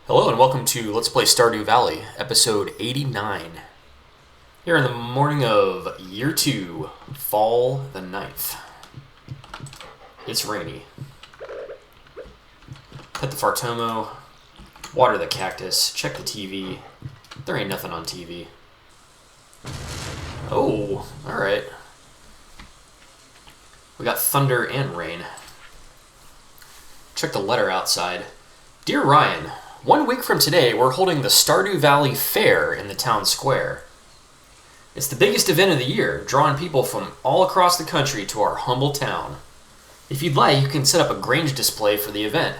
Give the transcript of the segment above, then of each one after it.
Hello and welcome to Let's Play Stardew Valley, episode 89. Here in the morning of year 2, fall the 9th. It's rainy. Pet the Fartomo, water the cactus, check the TV. There ain't nothing on TV. Oh, alright. We got thunder and rain. Check the letter outside. Dear Ryan, 1 week from today, we're holding the Stardew Valley Fair in the town square. It's the biggest event of the year, drawing people from all across the country to our humble town. If you'd like, you can set up a Grange display for the event.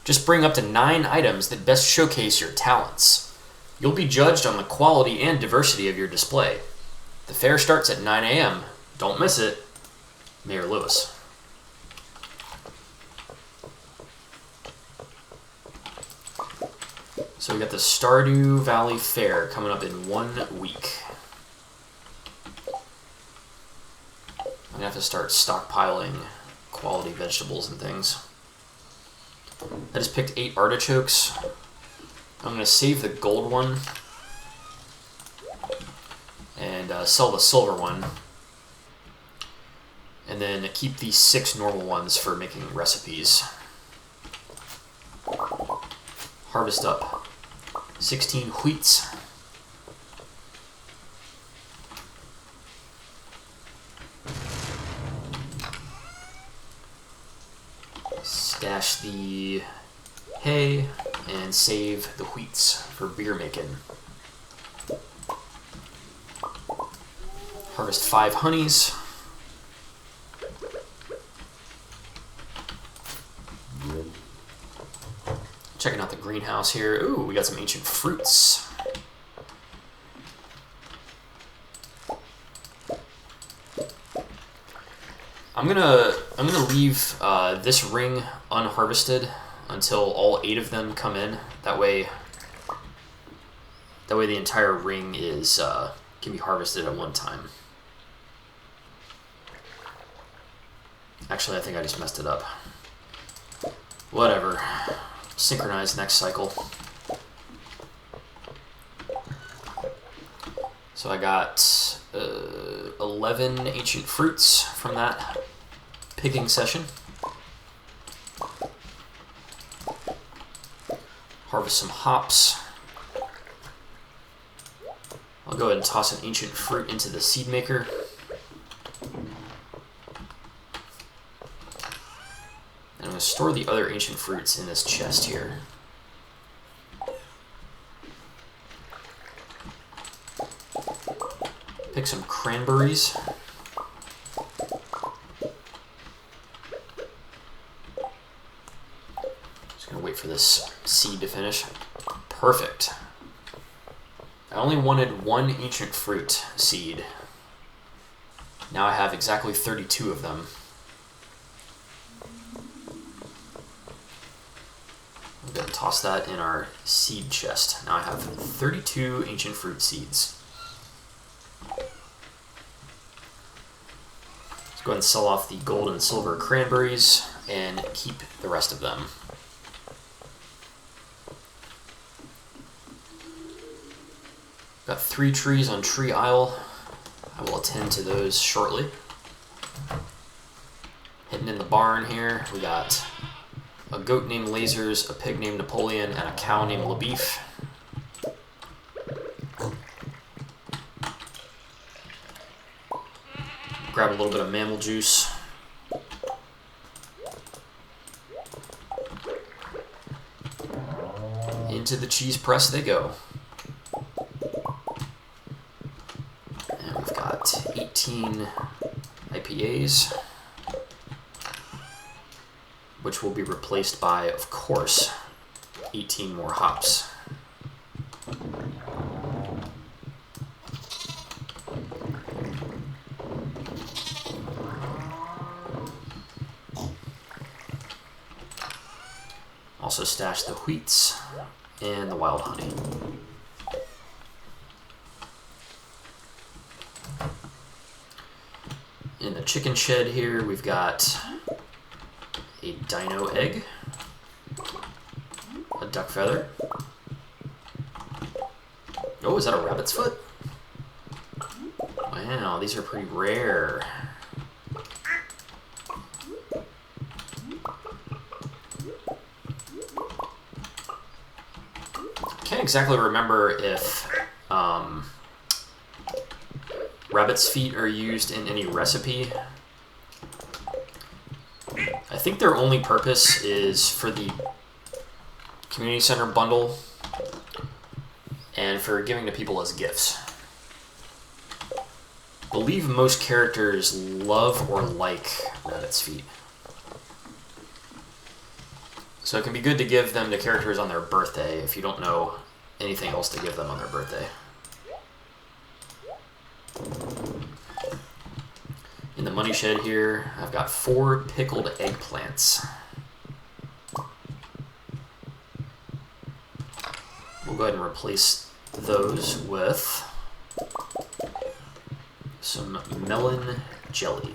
Just bring up to 9 items that best showcase your talents. You'll be judged on the quality and diversity of your display. The fair starts at 9 a.m. Don't miss it. Mayor Lewis. So we got the Stardew Valley Fair coming up in 1 week. I'm gonna have to start stockpiling quality vegetables and things. I just picked 8 artichokes. I'm gonna save the gold one and sell the silver one, and then keep these 6 normal ones for making recipes. Harvest up 16 wheats. Stash the hay and save the wheats for beer making. Harvest 5 honeys. Checking out the greenhouse here. Ooh, we got some ancient fruits. I'm gonna leave this ring unharvested until all 8 of them come in. That way the entire ring is can be harvested at one time. Actually, I think I just messed it up. Whatever. Synchronize next cycle. So I got 11 ancient fruits from that picking session. Harvest some hops. I'll go ahead and toss an ancient fruit into the seed maker. And I'm going to store the other ancient fruits in this chest here. Pick some cranberries. Just going to wait for this seed to finish. Perfect. I only wanted 1 ancient fruit seed. Now I have exactly 32 of them. I'm going to toss that in our seed chest. Now I have 32 ancient fruit seeds. Let's go ahead and sell off the gold and silver cranberries and keep the rest of them. Got 3 trees on Tree Isle. I will attend to those shortly. Heading in the barn here, we got a goat named Lasers, a pig named Napoleon, and a cow named LaBeef. Grab a little bit of mammal juice. Into the cheese press they go. And we've got 18 IPAs, which will be replaced by, of course, 18 more hops. Also stash the wheats and the wild honey. In the chicken shed here, we've got a dino egg, a duck feather, Oh, is that a rabbit's foot? Wow, these are pretty rare. Can't exactly remember if rabbit's feet are used in any recipe. I think their only purpose is for the community center bundle and for giving to people as gifts. I believe most characters love or like rabbit's feet. So it can be good to give them to characters on their birthday if you don't know anything else to give them on their birthday. In the money shed here, I've got 4 pickled eggplants. We'll go ahead and replace those with some melon jelly.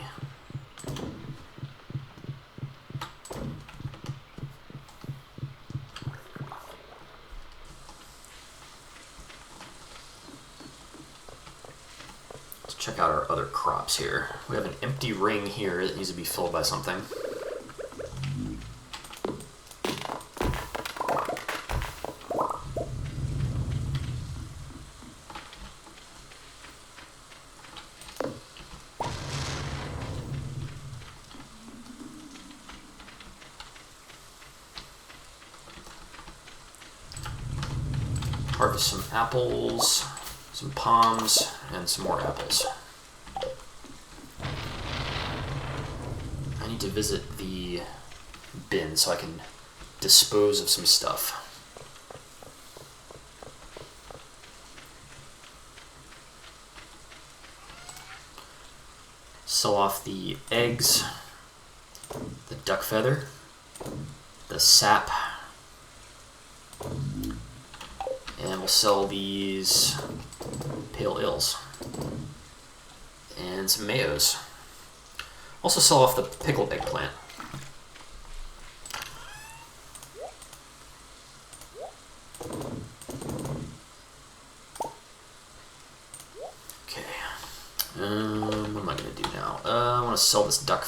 Let's check out our other crops here. We have an empty ring here that needs to be filled by something. Harvest some apples, some palms, and some more apples. I need to visit the bin so I can dispose of some stuff. Sell off the eggs, the duck feather, the sap, and we'll sell these pale ales and some mayos. Also sell off the pickled eggplant. Okay. What am I gonna do now? I want to sell this duck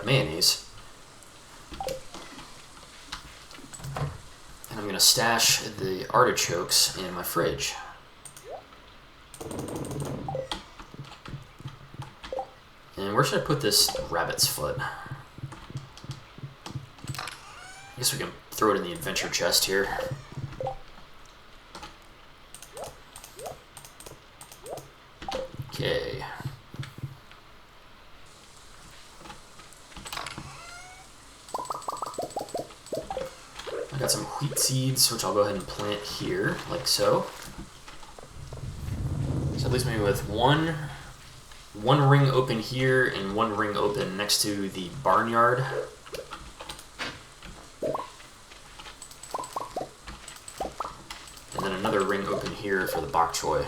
mayonnaise. And I'm gonna stash the artichokes in my fridge. And where should I put this rabbit's foot? I guess we can throw it in the adventure chest here. Okay. I got some wheat seeds, which I'll go ahead and plant here, like so. So that leaves me with one ring open here and one ring open next to the barnyard. And then another ring open here for the bok choy.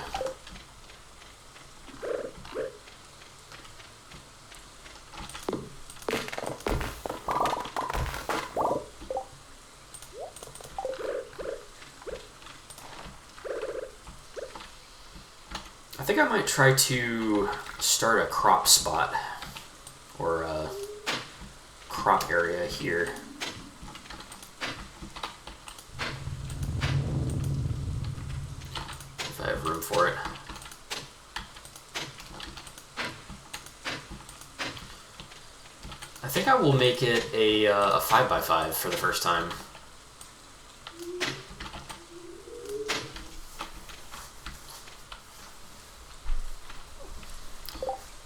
I think I might try to start a crop spot or a crop area here. If I have room for it. I think I will make it a 5x5 for the first time.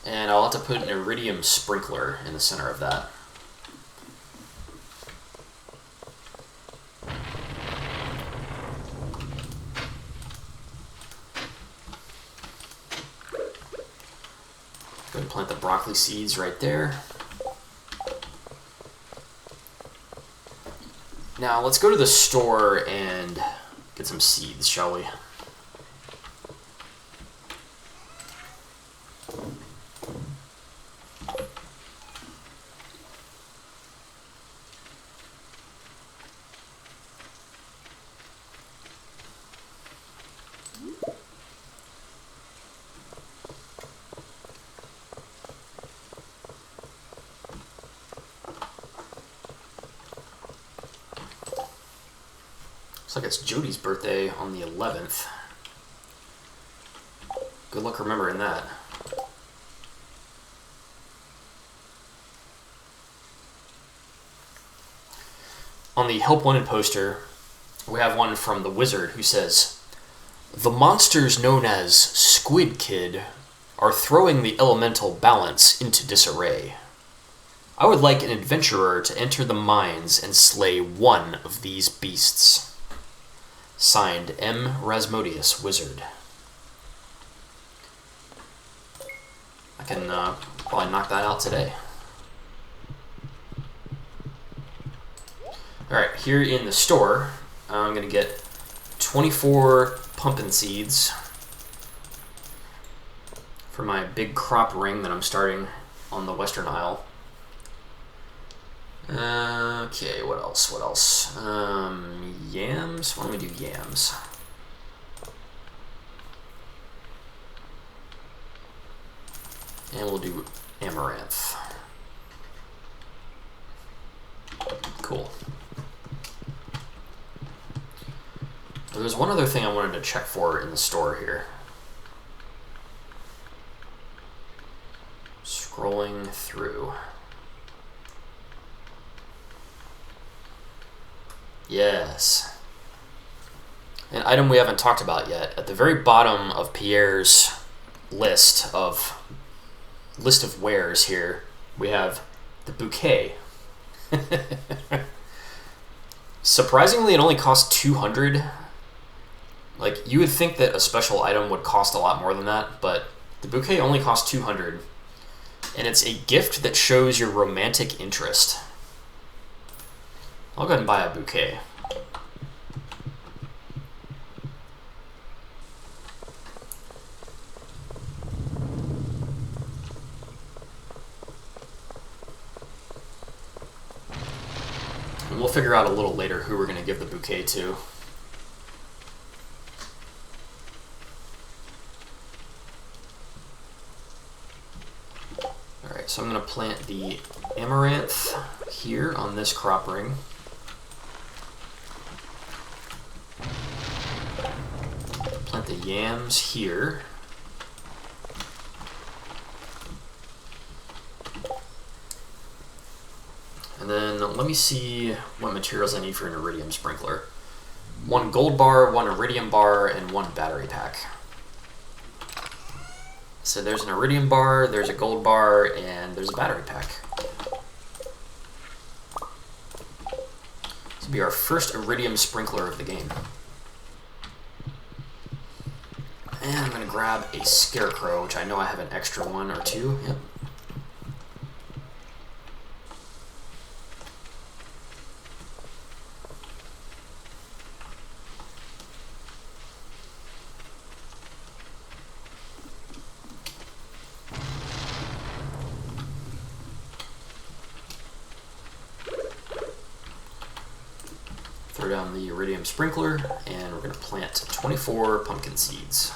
And I'll have to put an iridium sprinkler in the center of that. Go ahead and plant the broccoli seeds right there. Now let's go to the store and get some seeds, shall we? like it's Jody's birthday on the 11th. Good luck remembering that. On the Help Wanted poster, we have one from the Wizard who says, "The monsters known as Squid Kid are throwing the elemental balance into disarray. I would like an adventurer to enter the mines and slay one of these beasts." Signed, M. Rasmodius, Wizard. I can probably knock that out today. Alright, here in the store, I'm going to get 24 pumpkin seeds for my big crop ring that I'm starting on the Western Isle. Okay, what else? Yams? Why don't we do yams? And we'll do amaranth. Cool. There's one other thing I wanted to check for in the store here. Scrolling through. Yes. An item we haven't talked about yet. At the very bottom of Pierre's list of wares here, we have the bouquet. Surprisingly, it only costs 200. Like, you would think that a special item would cost a lot more than that, but the bouquet only costs 200. And it's a gift that shows your romantic interest. I'll go ahead and buy a bouquet. And we'll figure out a little later who we're going to give the bouquet to. Alright, so I'm going to plant the amaranth here on this crop ring. Plant the yams here. And then let me see what materials I need for an iridium sprinkler. 1 gold bar, 1 iridium bar, and 1 battery pack. So there's an iridium bar, there's a gold bar, and there's a battery pack. This will be our first iridium sprinkler of the game. And I'm going to grab a scarecrow, which I know I have an extra 1 or 2. Yep. Throw down the iridium sprinkler, and we're going to plant 24 pumpkin seeds.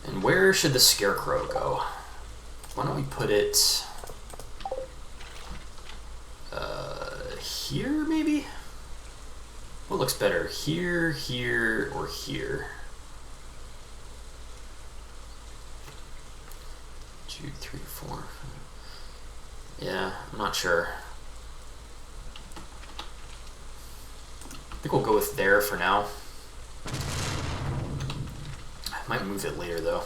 And where should the scarecrow go? Why don't we put it here, maybe? What looks better, here, here, or here? 2, 3, 4. Yeah, I'm not sure. I think we'll go with there for now. I might move it later though.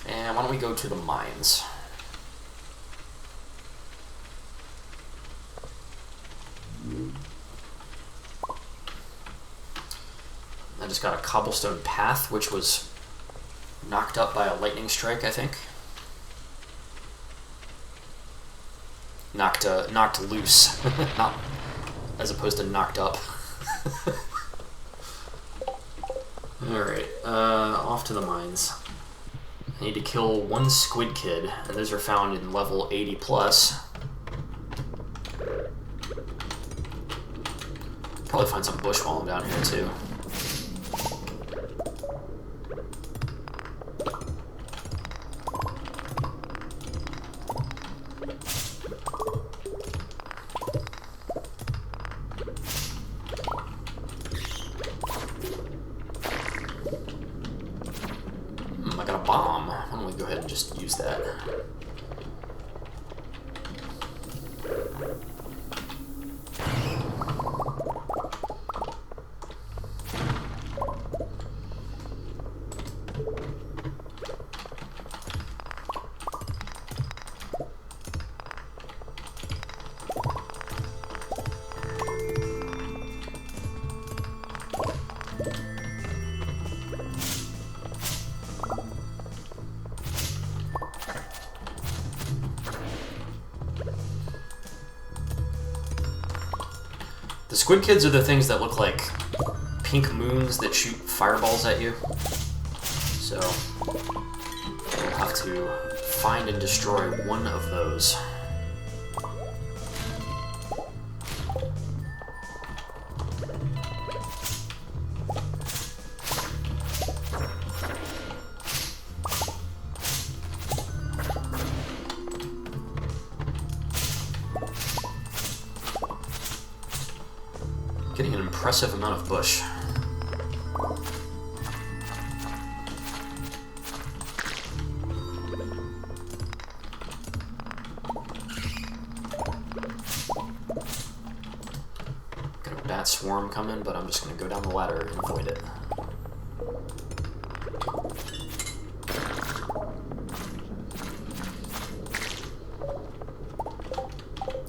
And why don't we go to the mines? I just got a cobblestone path, which was knocked up by a lightning strike, I think. Knocked loose, not as opposed to knocked up. Alright, off to the mines. I need to kill 1 squid kid, and those are found in level 80 plus. Probably probably find some bush while I'm down here too. I got a bomb. Why don't we go ahead and just use that? The squid kids are the things that look like pink moons that shoot fireballs at you. So we'll have to find and destroy one of those. Getting an impressive amount of bush. Got a bat swarm coming, but I'm just going to go down the ladder and avoid it.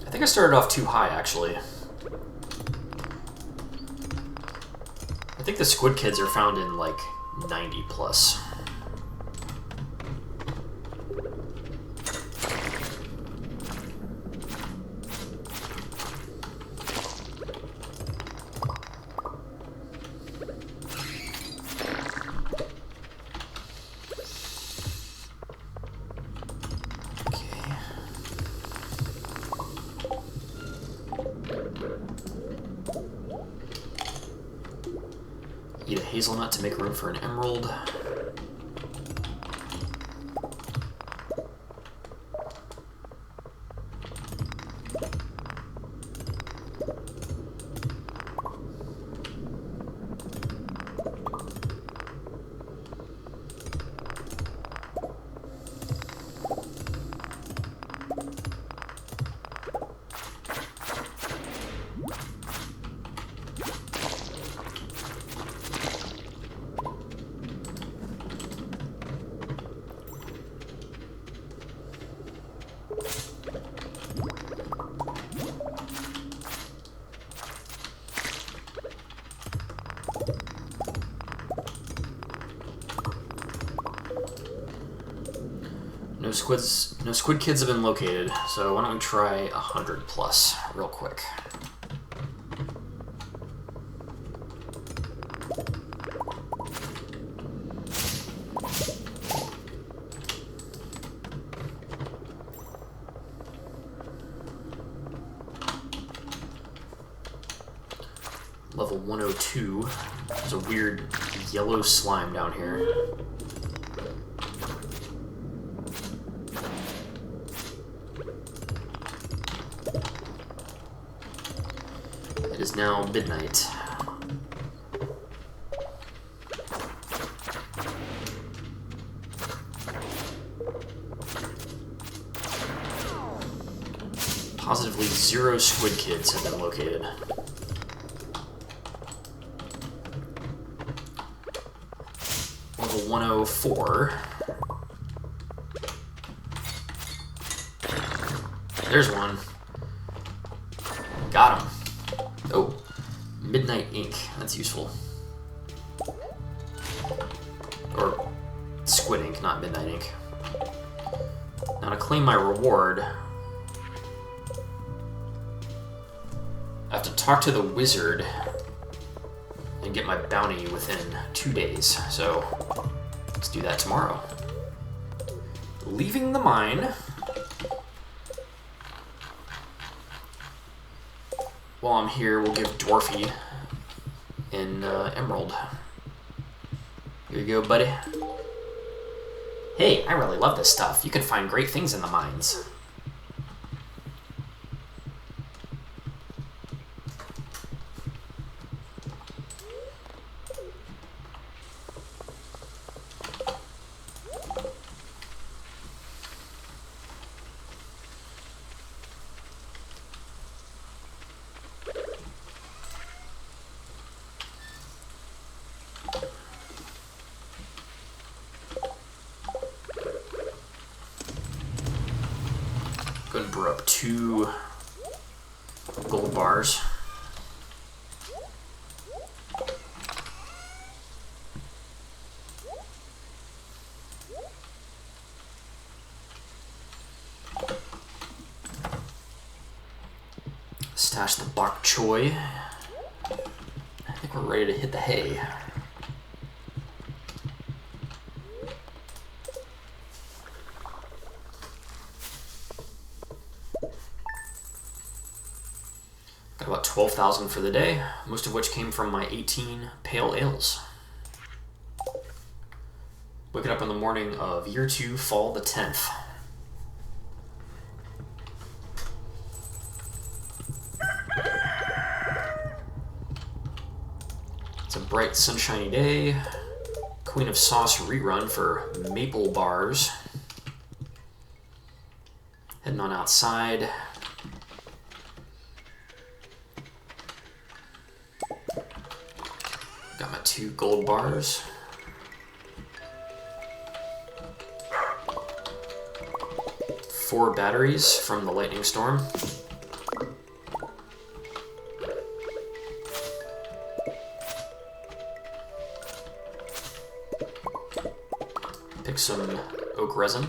I think I started off too high, actually. I think the squid kids are found in like 90 plus. Eat a hazelnut to make room for an emerald. No squid kids have been located, so why don't we try 100 plus real quick. Level 102. There's a weird yellow slime down here. It is now midnight. Positively 0 squid kids have been located. Level 104. There's one. Got him. Oh, midnight ink. That's useful. Or squid ink, not midnight ink. Now to claim my reward, I have to talk to the wizard and get my bounty within 2 days. So let's do that tomorrow. Leaving the mine. while I'm here, we'll give Dwarfy an emerald. Here you go, buddy. Hey, I really love this stuff. You can find great things in the mines. Go ahead and brew up 2 gold bars. Stash the bok choy. I think we're ready to hit the hay. Got about 12,000 for the day, most of which came from my 18 pale ales. Waking up in the morning of year 2, fall the 10th. It's a bright, sunshiny day. Queen of Sauce rerun for maple bars. Heading on outside. Got my 2 gold bars. Four batteries from the lightning storm. Pick some oak resin.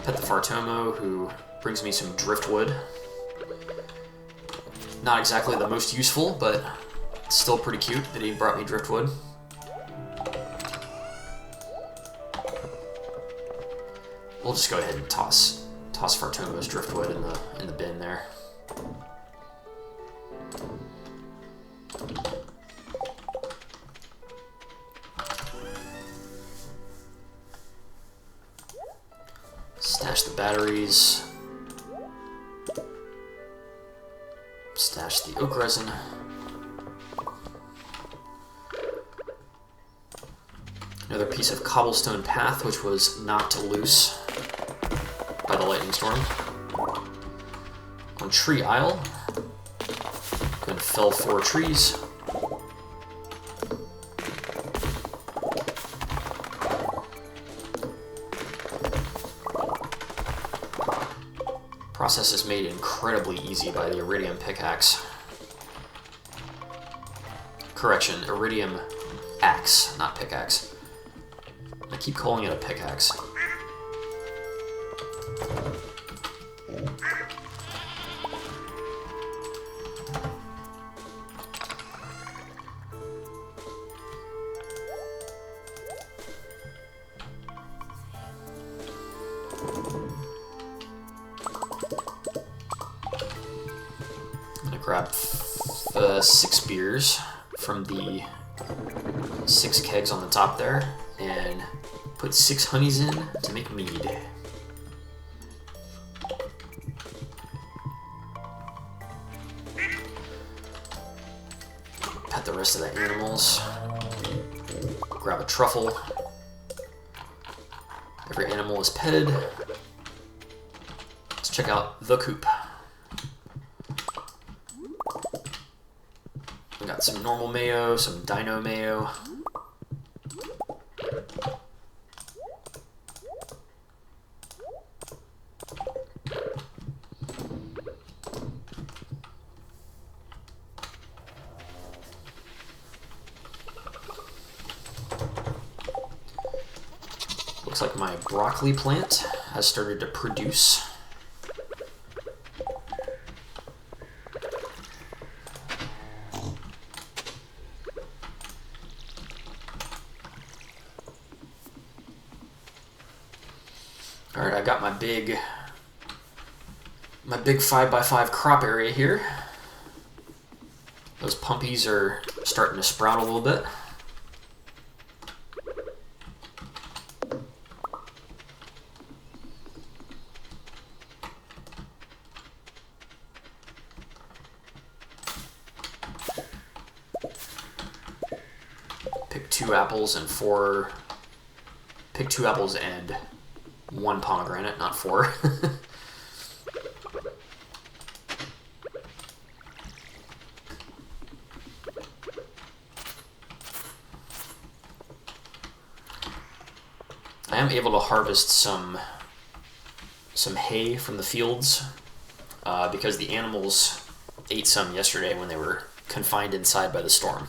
Pet the Fartomo, who brings me some driftwood. Not exactly the most useful, but still pretty cute that he brought me driftwood. We'll just go ahead and toss Fartomo's driftwood in the bin there. Stash the batteries. Stash the oak resin. Another piece of cobblestone path, which was knocked loose by the lightning storm. On Tree Isle, going to fell 4 trees. Process is made incredibly easy by the iridium pickaxe. Correction, iridium axe, not pickaxe. I keep calling it a pickaxe. Grab 6 beers from the 6 kegs on the top there, and put 6 honeys in to make mead. Pet the rest of the animals. Grab a truffle. Every animal is petted. Let's check out the coop. We got some normal mayo, some dino mayo. Looks like my broccoli plant has started to produce. Alright, I got my my big 5x5 crop area here. Those pumpies are starting to sprout a little bit. Pick 2 apples and 4... Pick 2 apples and 1 pomegranate, not 4. I am able to harvest some hay from the fields because the animals ate some yesterday when they were confined inside by the storm.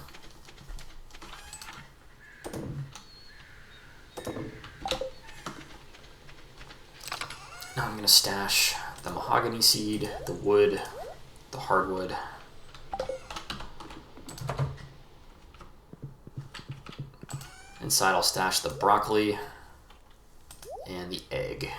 Now I'm going to stash the mahogany seed, the wood, the hardwood. Inside I'll stash the broccoli and the egg.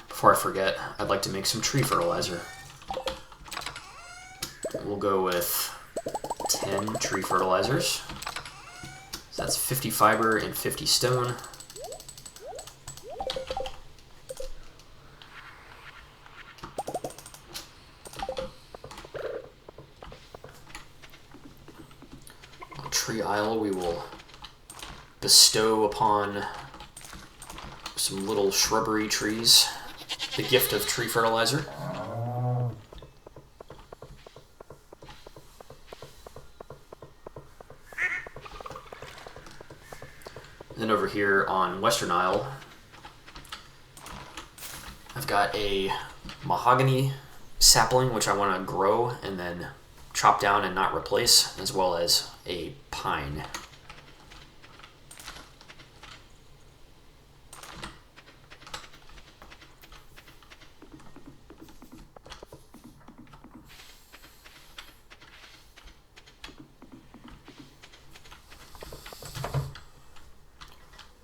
Before I forget, I'd like to make some tree fertilizer. We'll go with 10 tree fertilizers. So that's 50 fiber and 50 stone. On Tree Isle, we will bestow upon some little shrubbery trees the gift of tree fertilizer. Then over here on Western Isle, I've got a mahogany sapling which I want to grow and then chop down and not replace, as well as a pine.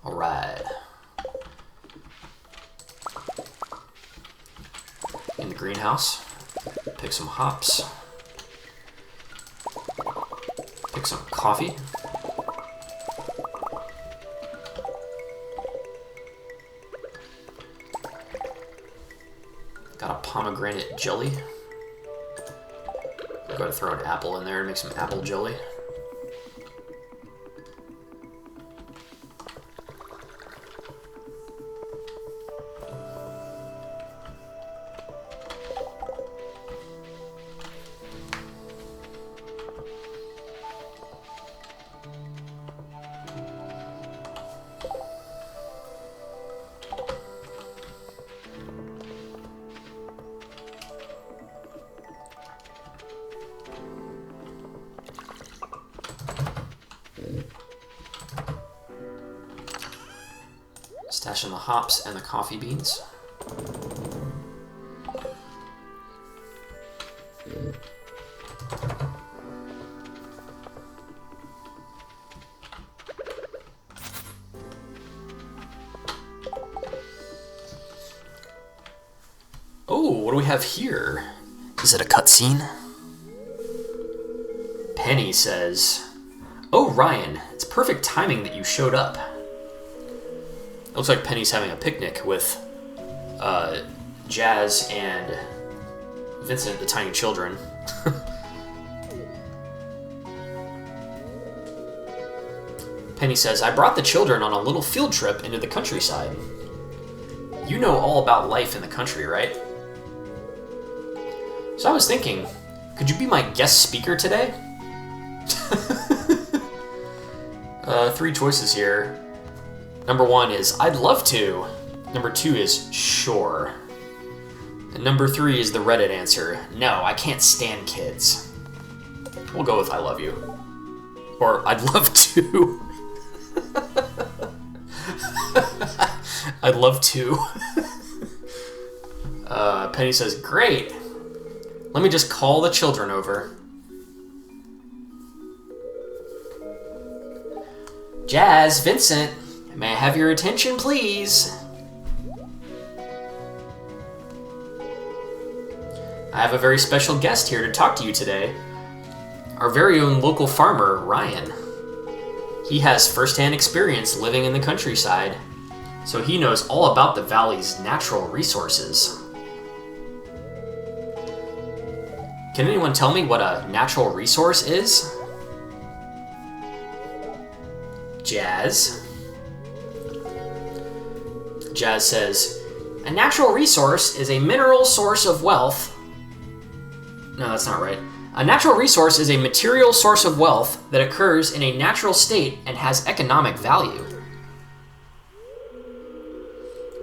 Alright. In the greenhouse, pick some hops, pick some coffee, got a pomegranate jelly. I'm going to throw an apple in there and make some apple jelly. Stashing the hops and the coffee beans. Oh, what do we have here? Is it a cutscene? Penny says, "Oh, Ryan, it's perfect timing that you showed up." It looks like Penny's having a picnic with Jazz and Vincent, the tiny children. Penny says, "I brought the children on a little field trip into the countryside. You know all about life in the country, right? So I was thinking, could you be my guest speaker today?" 3 choices here. Number 1 is, "I'd love to." Number 2 is, "Sure." And number 3 is the Reddit answer, "No, I can't stand kids." We'll go with "I love you." Or, "I'd love to." I'd love to. Penny says, "Great. Let me just call the children over. Jazz, Vincent, may I have your attention, please? I have a very special guest here to talk to you today. Our very own local farmer, Ryan. He has first-hand experience living in the countryside, so he knows all about the valley's natural resources. Can anyone tell me what a natural resource is? Jazz? Jazz says, a natural resource is a mineral source of wealth. No, that's not right. A natural resource is a material source of wealth that occurs in a natural state and has economic value.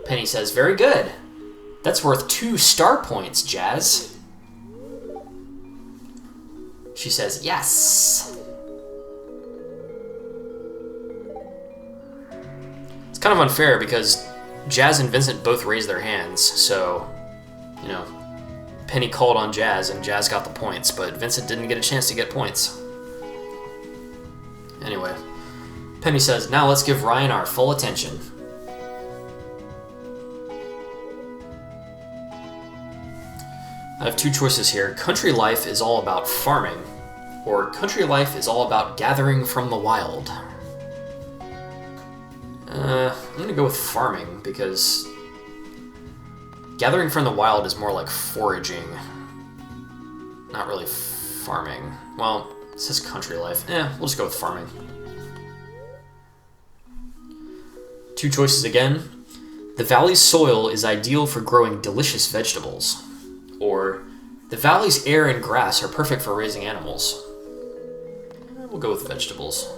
Penny says, very good. That's worth 2 star points, Jazz. She says, yes. It's kind of unfair because Jazz and Vincent both raised their hands, so, you know, Penny called on Jazz and Jazz got the points, but Vincent didn't get a chance to get points. Anyway, Penny says, now let's give Ryan our full attention. I have 2 choices here. Country life is all about farming, or country life is all about gathering from the wild. I'm gonna go with farming because gathering from the wild is more like foraging, not really farming. Well, it says country life. We'll just go with farming. 2 choices again. The valley's soil is ideal for growing delicious vegetables. Or, the valley's air and grass are perfect for raising animals. We'll go with vegetables.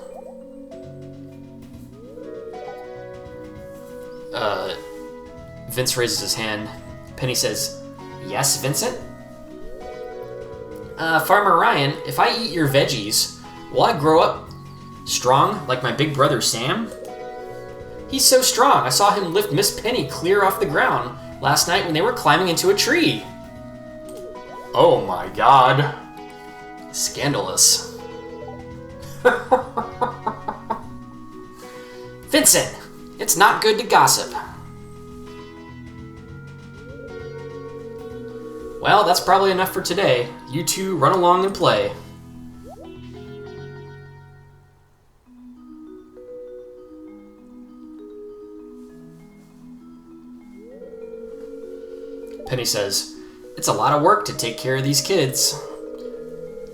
Vince raises his hand. Penny says, yes, Vincent? Farmer Ryan, if I eat your veggies, will I grow up strong like my big brother Sam? He's so strong, I saw him lift Miss Penny clear off the ground last night when they were climbing into a tree. Oh my god. Scandalous. Vincent, it's not good to gossip. Well, that's probably enough for today. You two run along and play. Penny says, it's a lot of work to take care of these kids.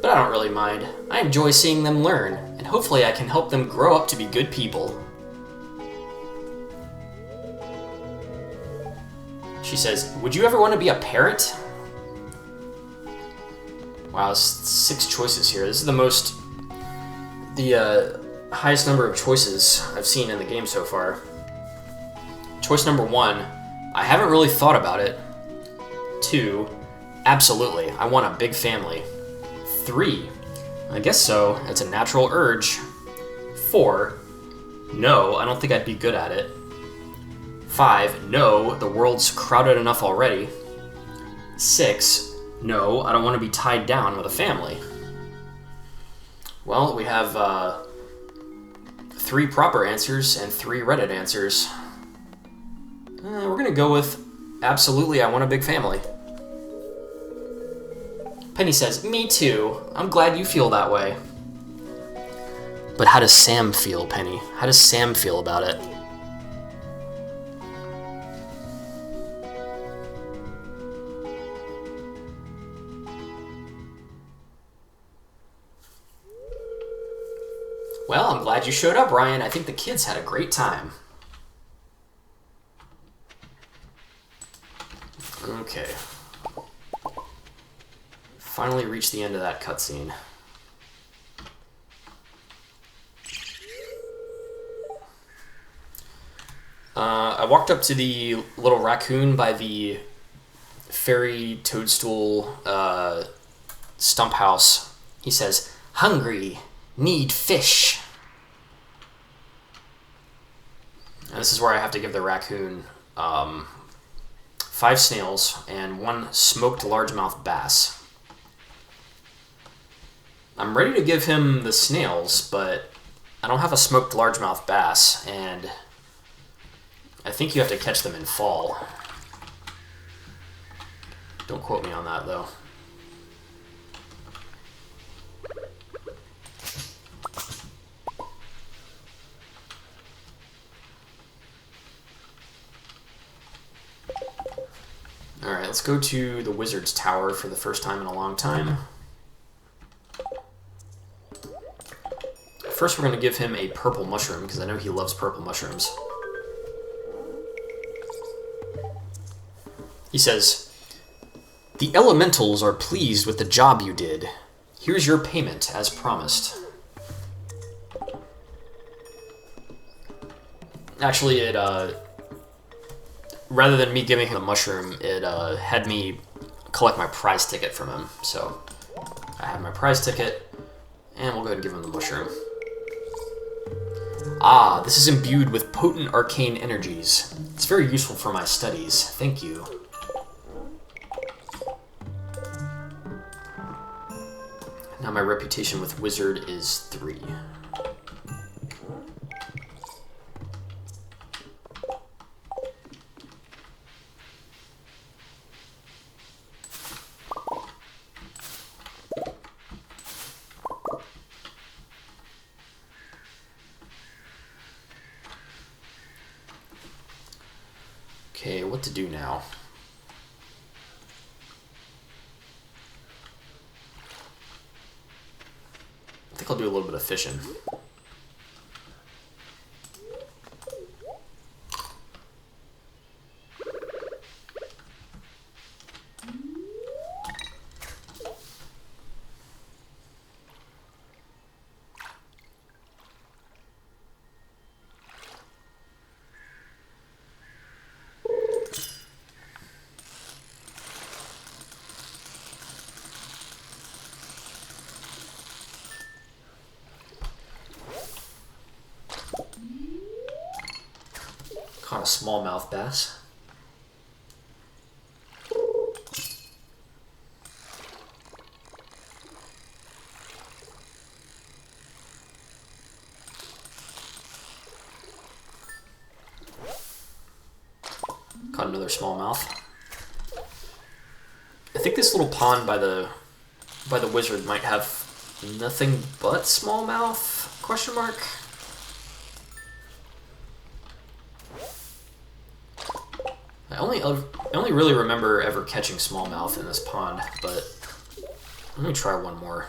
But I don't really mind. I enjoy seeing them learn, and hopefully I can help them grow up to be good people. She says, would you ever want to be a parent? Wow, there's 6 choices here. This is the highest number of choices I've seen in the game so far. Choice number 1, I haven't really thought about it. 2, absolutely, I want a big family. 3, I guess so, it's a natural urge. 4, no, I don't think I'd be good at it. 5, no, the world's crowded enough already. 6, no, I don't want to be tied down with a family. Well, we have 3 proper answers and 3 Reddit answers. We're going to go with absolutely, I want a big family. Penny says, me too. I'm glad you feel that way. But how does Sam feel, Penny? How does Sam feel about it? Well, I'm glad you showed up, Ryan. I think the kids had a great time. Okay. Finally reached the end of that cutscene. I walked up to the little raccoon by the fairy toadstool stump house. He says, hungry, need fish. And this is where I have to give the raccoon 5 snails and 1 smoked largemouth bass. I'm ready to give him the snails, but I don't have a smoked largemouth bass, and I think you have to catch them in fall. Don't quote me on that, though. Alright, let's go to the Wizard's Tower for the first time in a long time. First, we're going to give him a purple mushroom, because I know he loves purple mushrooms. He says, "The elementals are pleased with the job you did. Here's your payment, as promised." Actually, rather than me giving him a mushroom, it had me collect my prize ticket from him. So I have my prize ticket, and we'll go ahead and give him the mushroom. Ah, this is imbued with potent arcane energies. It's very useful for my studies. Thank you. Now my reputation with Wizard is 3. Okay, what to do now? I think I'll do a little bit of fishing. Caught a smallmouth bass. Caught another smallmouth. I think this little pond by the Wizard might have nothing but smallmouth? Question mark. I only really remember ever catching smallmouth in this pond, but let me try one more.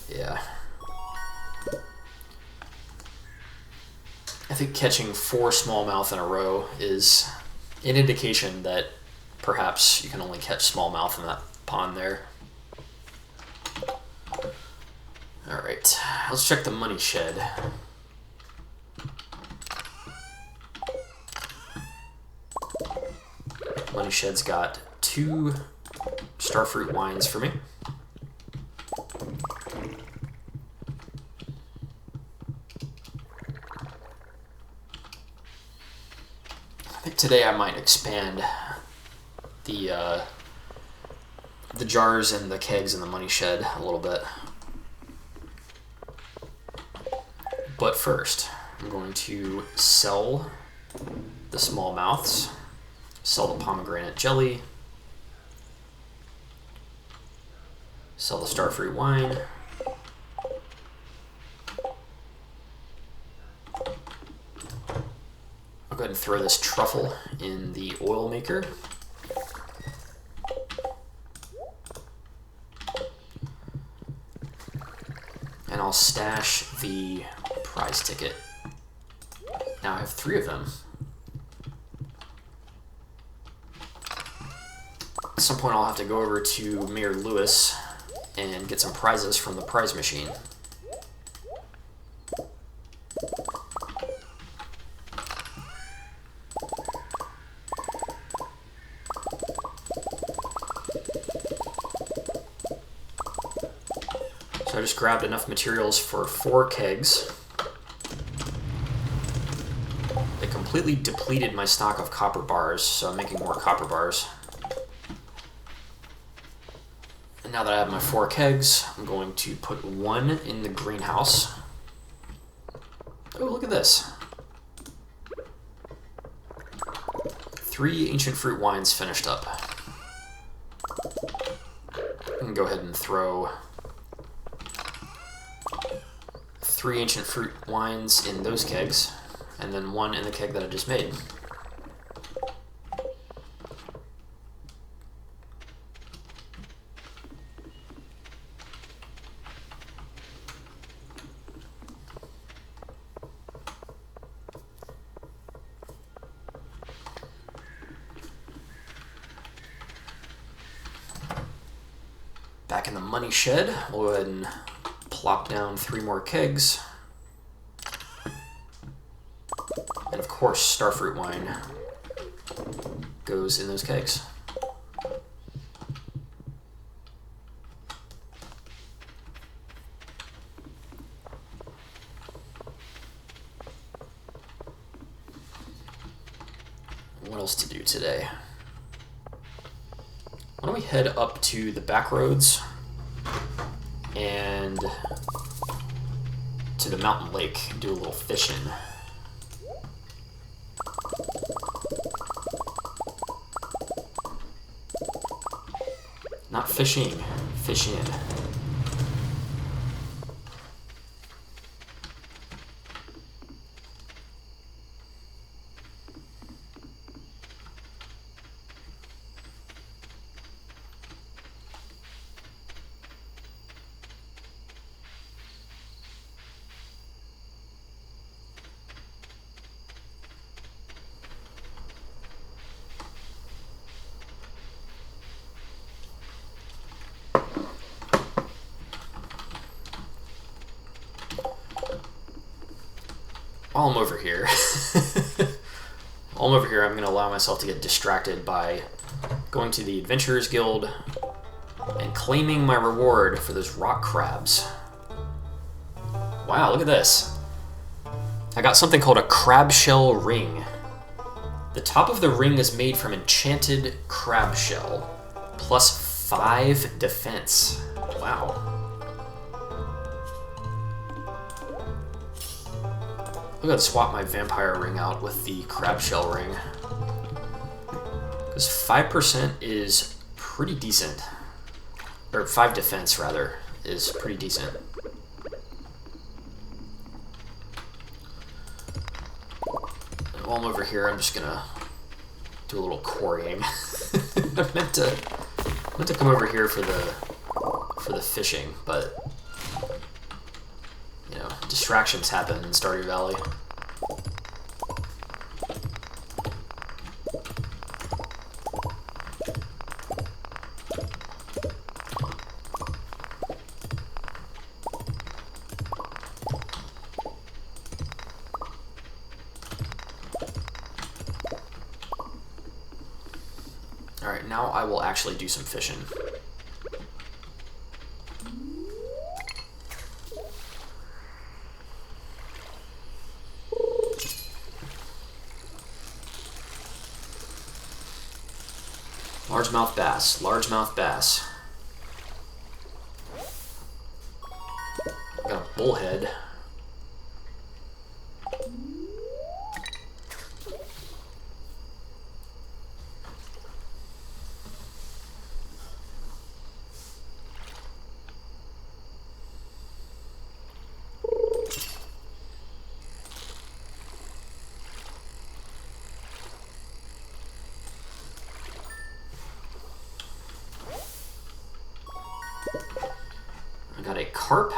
Yeah. I think catching 4 smallmouth in a row is an indication that perhaps you can only catch smallmouth in that pond there. Alright, let's check the money shed. Money shed's got 2 starfruit wines for me. I think today I might expand the jars and the kegs in the money shed a little bit. But first, I'm going to sell the smallmouths, sell the pomegranate jelly, sell the starfruit wine, I'll go ahead and throw this truffle in the oil maker. And I'll stash the prize ticket. Now I have 3 of them. At some point I'll have to go over to Mayor Lewis and get some prizes from the prize machine. So I just grabbed enough materials for 4 kegs. completely depleted my stock of copper bars, so I'm making more copper bars. And now that I have my 4 kegs, I'm going to put 1 in the greenhouse. Oh, look at this. 3 ancient fruit wines finished up. I can go ahead and throw 3 ancient fruit wines in those kegs, and then 1 in the keg that I just made. Back in the money shed, we'll go ahead and plop down 3 more kegs. And of course, starfruit wine goes in those kegs. What else to do today? Why don't we head up to the back roads and to the mountain lake and do a little fishing. Not fishing, fishing. While I'm over here, I'm going to allow myself to get distracted by going to the Adventurers Guild and claiming my reward for those rock crabs. Wow, look at this. I got something called a crab shell ring. The top of the ring is made from enchanted crab shell, plus 5 defense. Wow. I'm gonna swap my vampire ring out with the crab shell ring. Because 5% is pretty decent. Or 5 defense, rather, is pretty decent. And while I'm over here, I'm just gonna do a little quarrying. I meant to come over here for the fishing, but you know, distractions happen in Stardew Valley. Alright, now I will actually do some fishing. Largemouth bass, largemouth bass. Got a bullhead. I got a carp,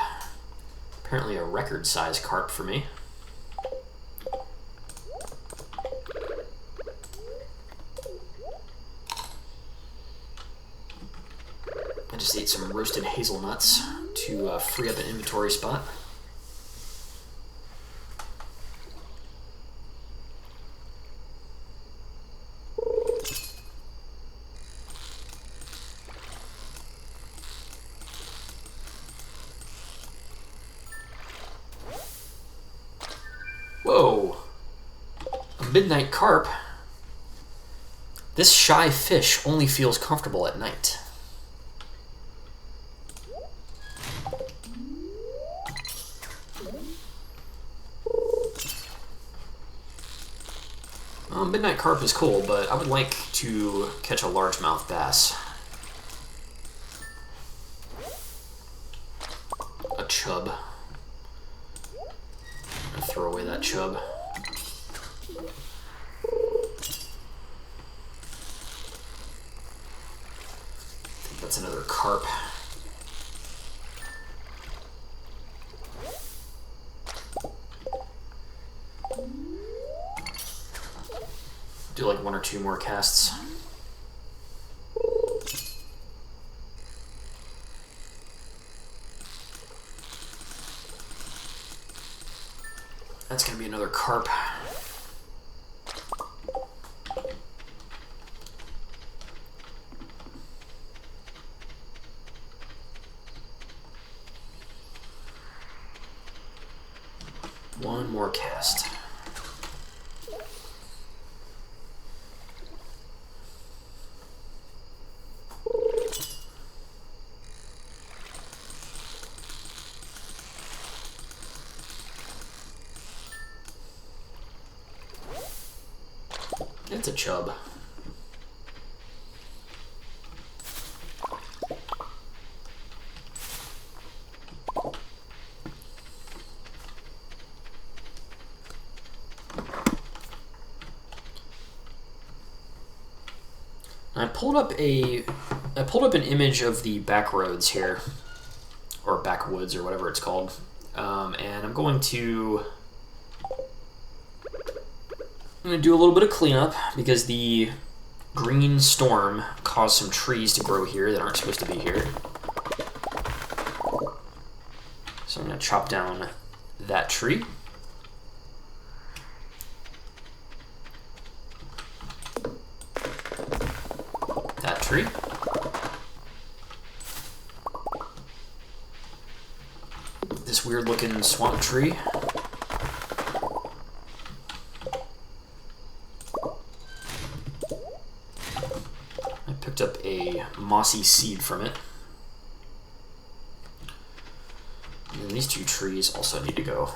apparently a record-sized carp for me. I just ate some roasted hazelnuts to free up an inventory spot. Whoa! A midnight carp. This shy fish only feels comfortable at night. Midnight carp is cool, but I would like to catch a largemouth bass. A chub. I'm gonna throw away that chub. I think that's another carp. Do like 1 or 2 more casts. That's gonna be another carp. One more cast. It's a chub. I pulled up an image of the back roads here, or backwoods, or whatever it's called, and I'm going to do a little bit of cleanup because the green storm caused some trees to grow here that aren't supposed to be here. So I'm going to chop down that tree. That tree. This weird looking swamp tree. I picked up a mossy seed from it. And then these 2 trees also need to go.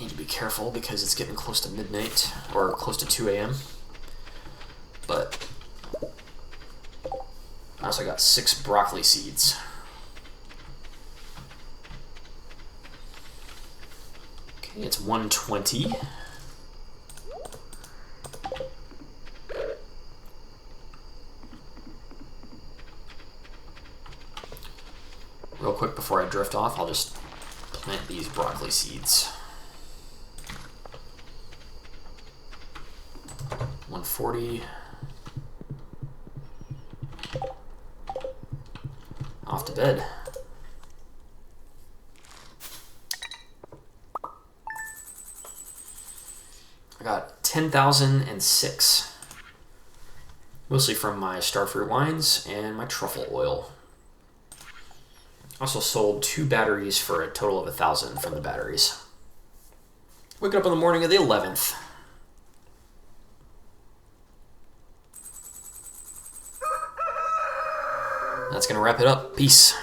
Need to be careful because it's getting close to midnight, or close to 2 a.m. But I also got 6 broccoli seeds. Okay, it's 1:20. Real quick before I drift off, I'll just plant these broccoli seeds. 140. Off to bed. I got 10,006. Mostly from my starfruit wines and my truffle oil. Also sold 2 batteries for a total of 1,000 from the batteries. Waking up on the morning of the 11th. That's going to wrap it up. Peace.